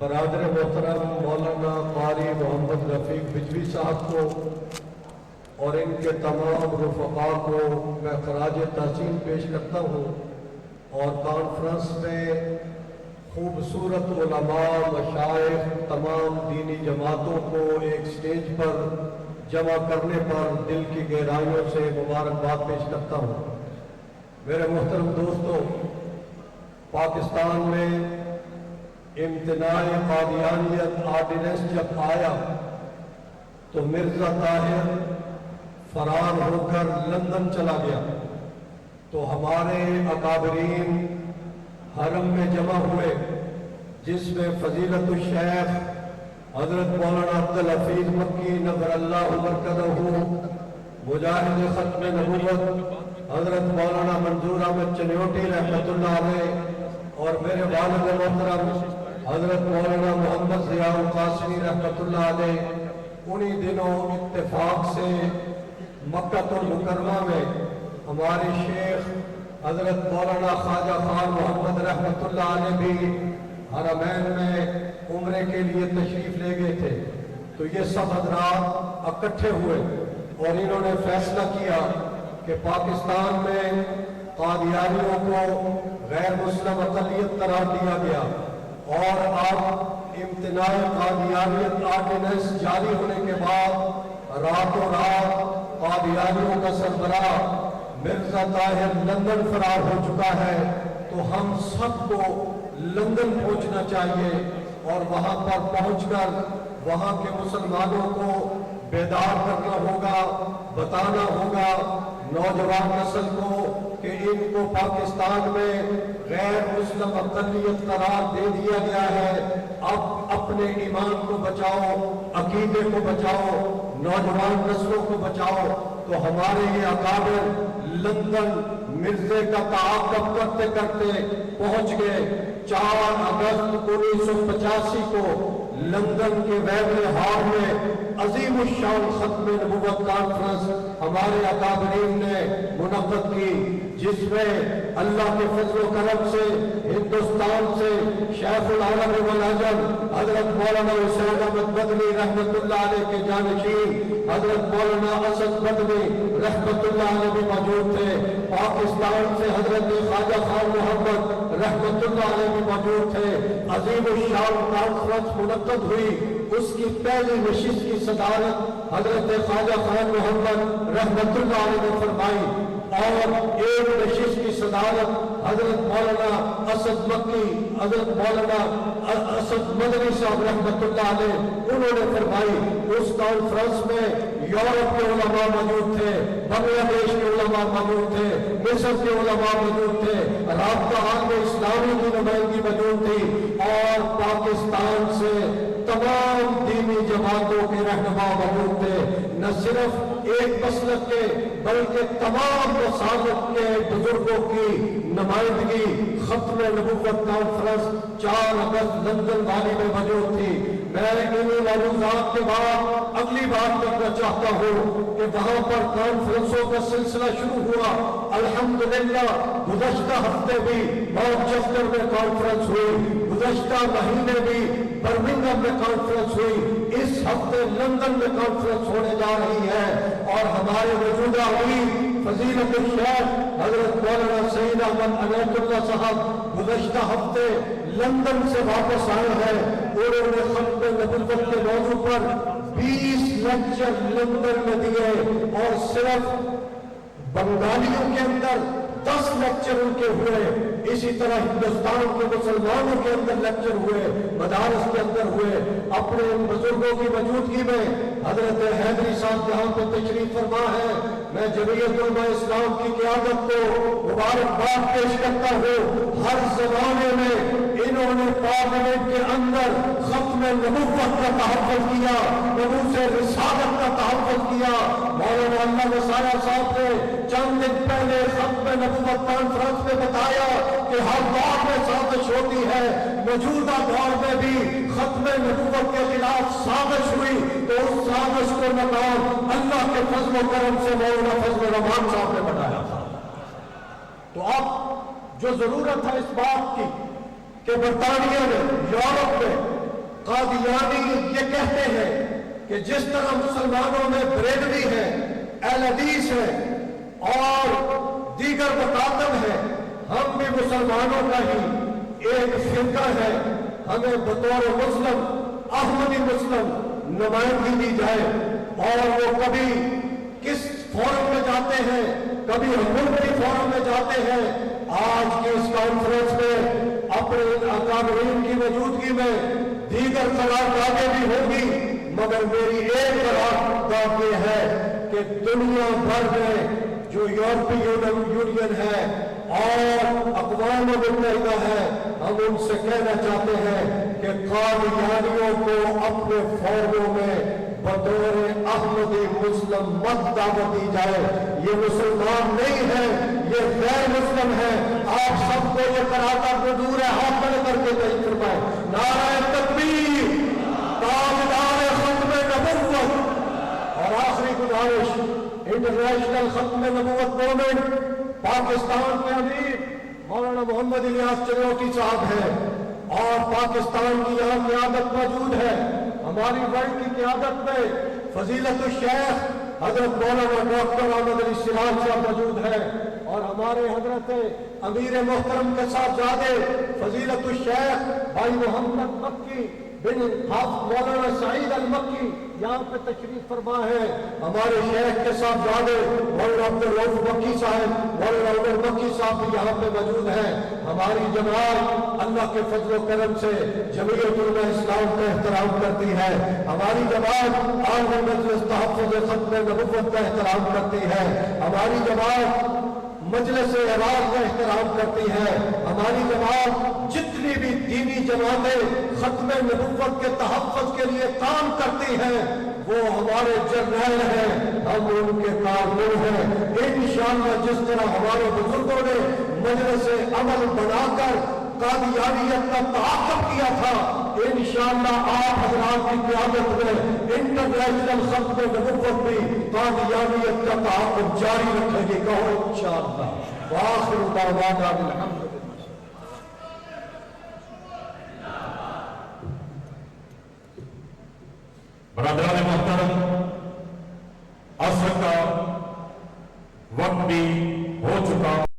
برادر محترم مولانا قاری محمد رفیق بجوی صاحب کو اور ان کے تمام رفقاء کو میں خراج تحسین پیش کرتا ہوں اور کانفرنس میں خوبصورت علماء مشائخ تمام دینی جماعتوں کو ایک سٹیج پر جمع کرنے پر دل کی گہرائیوں سے مبارکباد پیش کرتا ہوں۔ میرے محترم دوستو، پاکستان میں امتناع قادیانیت آرڈیننس جب آیا تو مرزا طاہر فرار ہو کر لندن چلا گیا، تو ہمارے اکابرین حرم میں جمع ہوئے، جس میں فضیلت الشیخ حضرت مولانا عبدالحفیظ مکی نور اللہ مرکزہ، مجاہد ختم نبوت حضرت مولانا منظور احمد چنیوٹی رحمۃ اللہ علیہ، اور میرے والد محترم حضرت مولانا محمد ضیاء القاسمی رحمۃ اللہ علیہ۔ انہی دنوں اتفاق سے مکہ المکرمہ میں ہمارے شیخ حضرت مولانا خواجہ خان محمد رحمۃ اللہ علیہ بھی حرمین میں عمرے کے لیے تشریف لے گئے تھے، تو یہ سب حضرات اکٹھے ہوئے اور انہوں نے فیصلہ کیا کہ پاکستان میں قادیانیوں کو غیر مسلم اقلیت قرار دیا گیا، اور اب امتناع قادیانیت آرڈیننس جاری ہونے کے بعد راتوں رات قادیانیوں کا سربراہ مرزا طاہر لندن فرار ہو چکا ہے، تو ہم سب کو لندن پہنچنا چاہیے اور وہاں پر پہنچ کر وہاں کے مسلمانوں کو بیدار کرنا ہوگا، بتانا ہوگا نوجوان نسل کو کہ ان کو پاکستان میں غیر مسلم اقلیت قرار دے دیا گیا ہے، اب اپنے ایمان کو بچاؤ، عقیدے کو بچاؤ، نوجوان نسلوں کو بچاؤ۔ تو ہمارے یہ اکابر لندن مرزے کا تعاقب کرتے کرتے پہنچ گئے۔ 4 اگست 1985 کو لندن کے ویمبلے ہال میں عظیم الشان ختم نبوت کانفرنس ہمارے اکابرین نے منعقد کی، جس میں اللہ کے فضل و کرم سے ہندوستان سے شیخ العالم والعجم حضرت مولانا حسین احمد مدنی رحمۃ اللہ علیہ کے جانشین حضرت مولانا اسد مدنی رحمۃ اللہ علیہ بھی موجود تھے، پاکستان سے حضرت خواجہ خان محمد رحمۃ اللہ علیہ بھی موجود تھے۔ عظیم الشان کانفرنس منعقد ہوئی، اس کی پہلی نشست کی صدارت حضرت خواجہ خان محمد رحمۃ اللہ علیہ نے فرمائی، اور ایک نشست کی صدارت حضرت مولانا اسد مکی حضرت مولانا اسد مدنی صاحب رحمۃ اللہ علیہ انہوں نے فرمائی۔ اس کانفرنس میں یورپ کے علماء موجود تھے، بنگلہ دیش کے علماء موجود تھے، مصر کے علماء موجود تھے، رابطہ عالم اسلامی کی نمائندگی موجود تھی، اور پاکستان سے تمام دینی جماعتوں کے رہنما موجود تھے۔ نہ صرف ایک مسلک کے بلکہ تمام مسالک کے بزرگوں کی نمائندگی ختم نبوت کانفرنس 4 اگست لندن والی میں موجود تھی۔ میں انہی معلومات کے بعد اگلی بات کرنا چاہتا ہوں کہ وہاں پر کانفرنسوں کا سلسلہ شروع ہوا۔ الحمدللہ گزشتہ ہفتے بھی مانچسٹر میں کانفرنس ہوئی، گزشتہ مہینے بھی برمنگھم میں کانفرنس ہوئی، اس ہفتے لندن میں کانفرنس ہونے جا رہی ہے، اور ہمارے موجودہ امیر فضیلت الشیخ حضرت مولانا سعید احمد عنایت اللہ صاحب گزشتہ ہفتے لندن سے واپس آئے ہیں۔ انہوں نے ختم نبوت کے موضوع پر 20 لیکچر لندن میں دیے، اور صرف بنگالیوں کے اندر 10 لیکچر ان کے ہوئے، اسی طرح ہندوستان کے مسلمانوں کے اندر لیکچر ہوئے، مدارس کے اندر ہوئے۔ اپنے ان بزرگوں کی موجودگی میں حضرت حیدری صاحب یہاں پہ تشریف فرما ہے، میں جمعیت علماء اسلام کی قیادت کو مبارکباد پیش کرتا ہوں۔ ہر زمانے میں انہوں نے پارلیمنٹ کے اندر ختم نبوت کا تحفظ کیا، نبوت رسالت کا تحفظ کیا۔ مولانا اللہ وسایہ صاحب نے چند دن پہلے ختم نبوت کانفرنس میں بتایا کہ ہر دور میں سازش ہوتی ہے، موجودہ دور میں بھی ختم نبوت کے خلاف سازش ہوئی، تو اس سازش کو ناکام اللہ کے فضل و کرم سے مولانا فضل الرحمان صاحب نے بتایا تھا۔ تو اب جو ضرورت ہے اس بات کی کہ برطانیہ میں، یورپ میں قادیانی یہ کہتے ہیں کہ جس طرح مسلمانوں میں بریلوی ہے، اہل حدیث ہے اور دیگر مکاتب ہے، ہم بھی مسلمانوں کا ہی ایک فرقہ ہے، ہمیں بطور مسلم احمدی مسلم نمائندگی دی جائے۔ اور وہ کبھی کس فورم میں جاتے ہیں، کبھی ملکی فورم میں جاتے ہیں۔ آج کی اس کانفرنس میں اپنے اکابرین کی موجودگی میں دیگر قراردادیں بھی ہوں گی، مگر میری ایک قرارداد یہ ہے کہ دنیا بھر میں جو یورپی یونین ہے اور اقوام متحدہ ہے، ہم ان سے کہنا چاہتے ہیں کہ قادیانیوں کو اپنے فورموں میں بطور احمدی مسلم مت دعوت دی جائے۔ یہ مسلمان نہیں ہے، یہ غیر مسلم ہے۔ آپ سب کو یہ قرارداد منظور ہے، ہاتھ کھڑے کر کے تائید فرمائیں۔ نعرہ تکبیر، تاجدار ختم نبوت۔ اور آخری گزارش، انٹرنیشنل ختم نبوت موومنٹ پاکستان کے امیر مولانا محمد الیاس چنوٹی صاحب ہیں اور پاکستان کی یہاں قیادت موجود ہے۔ ہماری ورلڈ کی قیادت میں فضیلت الشیخ حضرت مولانا ڈاکٹر احمد علی سراج صاحب موجود ہے اور ہمارے حضرت امیر محترم کے صاحبزادے فضیلت الشیخ بھائی محمد مکی بن حافظ مولانا سعید المکی یہاں پہ تشریف فرما ہے۔ ہمارے شیخ کے صاحبزادے مولانا عبد الرؤف مکی صاحب، مولانا عمر مکی صاحب بھی یہاں پہ موجود ہیں۔ ہماری جماعت اللہ کے فضل و کرم سے جمعیت علماء اسلام کا احترام کرتی ہے۔ ہماری جماعت عالمی مجلس تحفظ ختم نبوت کا احترام کرتی ہے۔ ہماری جماعت مجلس اعراض کا احترام کرتی ہے۔ ہماری جماعت جتنی بھی دینی جماعتیں ختم نبوت کے تحفظ کے لیے کام کرتی ہیں وہ ہمارے جرنیل ہیں، ہم ان کے کارکن ہیں۔ انشاءاللہ جس طرح ہمارے بزرگوں نے مجلس عمل بنا کر قادیانیت کا تعاقب کیا تھا، انشاءاللہ آپ حضرات کی قیادت میں انٹرنیشنل ختم نبوت بھی قادیانیت کا تعاقب جاری رکھے گی، کہو انشاءاللہ۔ وآخر دعوانا الحمد للہ۔ برادران محترم، عصر کا